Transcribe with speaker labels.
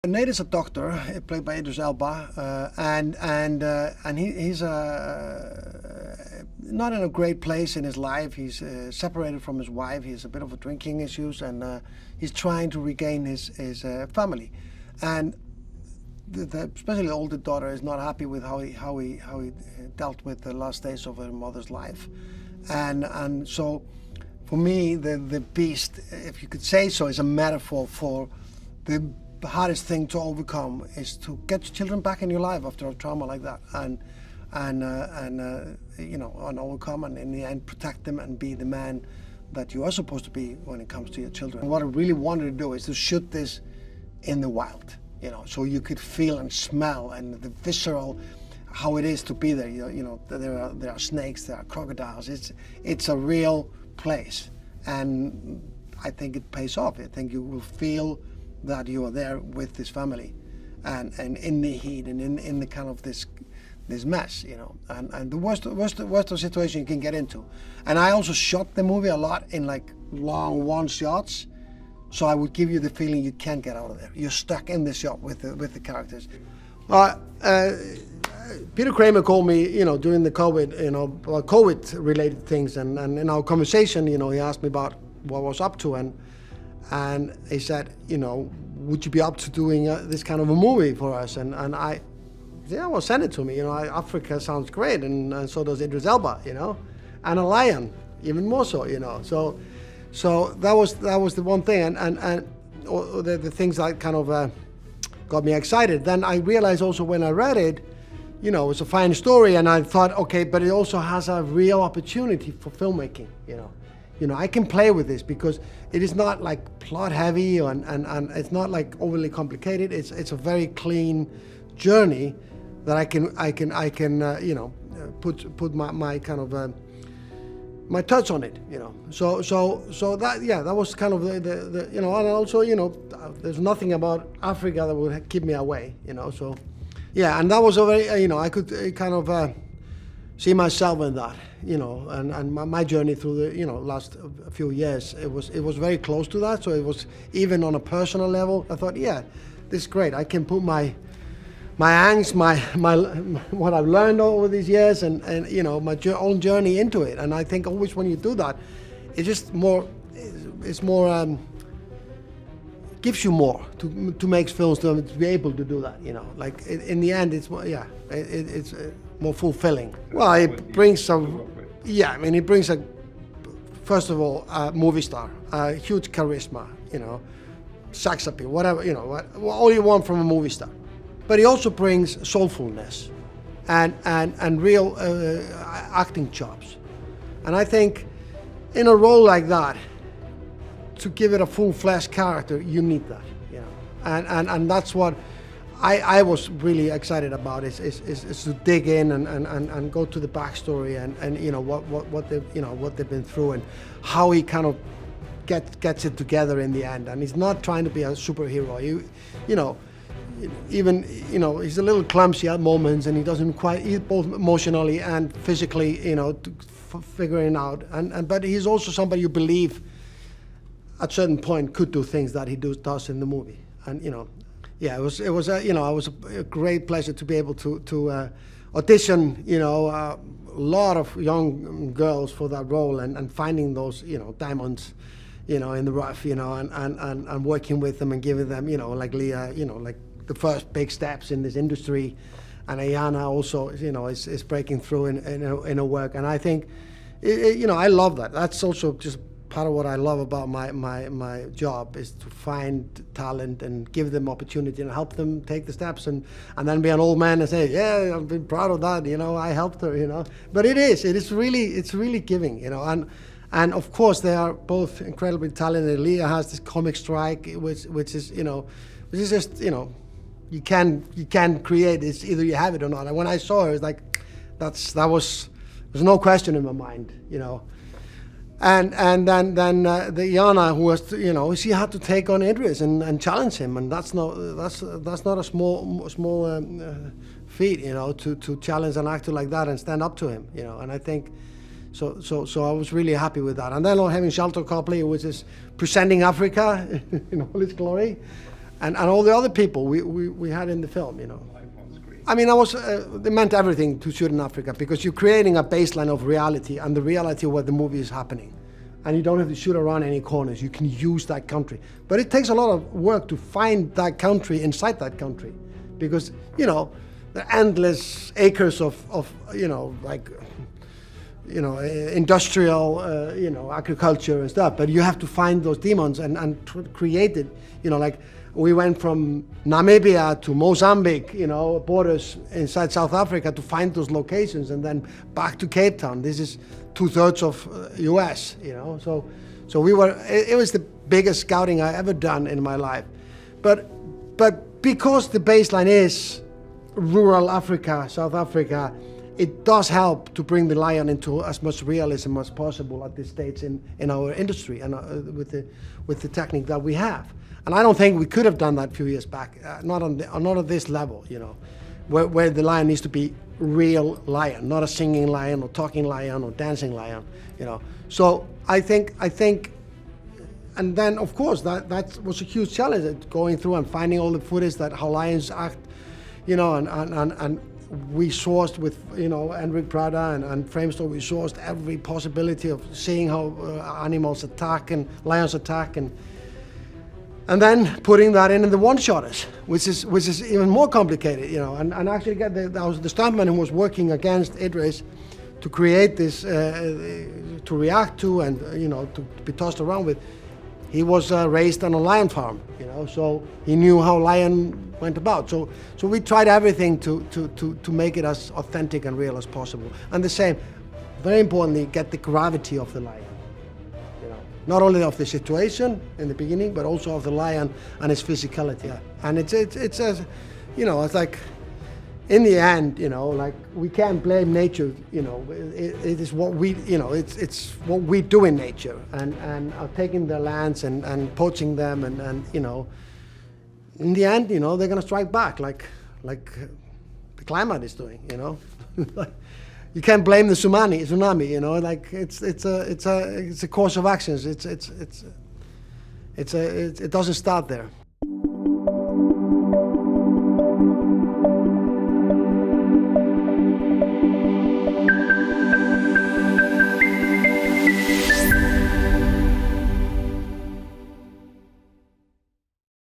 Speaker 1: Nate is a doctor, played by Idris Elba, and he's not in a great place in his life. He's separated from his wife. He has a bit of a drinking issues, and he's trying to regain his family. And especially the older daughter is not happy with how he dealt with the last days of her mother's life, and so for me the beast, if you could say so, is a metaphor for the hardest thing to overcome is to get your children back in your life after a trauma like that, and overcome, and in the end protect them and be the man that you are supposed to be when it comes to your children. What I really wanted to do is to shoot this in the wild, so you could feel and smell and the visceral how it is to be there. There are snakes, there are crocodiles. It's a real place, and I think it pays off. I think you will feel that you are there with this family, and in the heat and in the kind of this mess, and the worst situation you can get into. And I also shot the movie a lot in like long one shots, so I would give you the feeling you can't get out of there. You're stuck in the shot with the characters. Peter Kramer called me, during the COVID related things, and in our conversation, he asked me about what I was up to, and he said, would you be up to doing this kind of a movie for us? And I said, yeah, well, send it to me. Africa sounds great, and so does Idris Elba, and a lion, even more so, So that was the one thing, and the things that kind of got me excited. Then I realized also when I read it, it's a fine story, and I thought, okay, but it also has a real opportunity for filmmaking, I can play with this because it is not like plot heavy, and it's not like overly complicated. It's a very clean journey that I can put my kind of my touch on it, So that was kind of the and also there's nothing about Africa that would keep me away, So yeah, and that was a very I could kind of see myself in that, and my journey through the last few years, it was very close to that. So it was even on a personal level. I thought, yeah, this is great. I can put my angst, my what I've learned over these years, and my own journey into it. And I think always when you do that, it's just more, gives you more to make films, to be able to do that. Like in the end, it's more, it's more fulfilling. Well, it brings it brings first of all, a movie star, a huge charisma, sex appeal, whatever, all you want from a movie star. But he also brings soulfulness and real acting chops. And I think in a role like that, to give it a full-fledged character, you need that, and that's what I was really excited about is to dig in and go to the backstory and what they've been through and how he kind of gets it together in the end. And he's not trying to be a superhero. Even he's a little clumsy at moments, and he doesn't quite, both emotionally and physically, figuring out. But he's also somebody you believe at a certain point could do things that he does in the movie. And yeah, it was a great pleasure to be able to audition, a lot of young girls for that role, and finding those, diamonds, in the rough, and working with them and giving them, like Leah, like the first big steps in this industry, and Iyana also, is breaking through in her work. And I think, I love that. That's also just part of what I love about my job, is to find talent and give them opportunity and help them take the steps, and then be an old man and say, yeah, I've been proud of that, I helped her, But it's really giving, and of course they are both incredibly talented. Leah has this comic strike, which is just, you can create. It's either you have it or not. And when I saw her, it's like, there's no question in my mind, And then the Iyana, who was, she had to take on Idris and challenge him, and that's not a small feat, to challenge an actor like that and stand up to him, And I think so I was really happy with that. And then having Sharlto Copley, which is presenting Africa in all its glory, and all the other people we had in the film, you know.
Speaker 2: Life on screen.
Speaker 1: I mean, it meant everything to shoot in Africa because you're creating a baseline of reality and the reality where the movie is happening. And you don't have to shoot around any corners. You can use that country. But it takes a lot of work to find that country inside that country because, you know, the endless acres of you know, like, you know, industrial, you know, agriculture and stuff. But you have to find those demons and create it, you know, like we went from Namibia to Mozambique, you know, borders inside South Africa to find those locations and then back to Cape Town. This is 2/3 of US, you know. So we were, it was the biggest scouting I ever done in my life. But because the baseline is rural Africa, South Africa, it does help to bring the lion into as much realism as possible at this stage in our industry and with the technique that we have. And I don't think we could have done that a few years back, not at this level, you know, where the lion needs to be real lion, not a singing lion or talking lion or dancing lion, you know. So I think, and then of course that was a huge challenge, going through and finding all the footage that how lions act, you know, and we sourced with, you know, Enric Prada and Framestore, we sourced every possibility of seeing how animals attack and lions attack and then putting that in the one-shotters, which is even more complicated, you know, and actually get the stuntman who was working against Idris to create this, to react to and, you know, to be tossed around with. He was raised on a lion farm, you know, so he knew how lion went about. So we tried everything to make it as authentic and real as possible. And the same, very importantly, get the gravity of the lion. Not only of the situation in the beginning, but also of the lion and his physicality. And it's a, you know, it's like, in the end, you know, like we can't blame nature. You know, it is what we, you know, it's what we do in nature, and taking their lands and poaching them, and you know, in the end, you know, they're gonna strike back like the climate is doing. You know. You can't blame the tsunami, you know. Like it's a course of actions. It doesn't start there.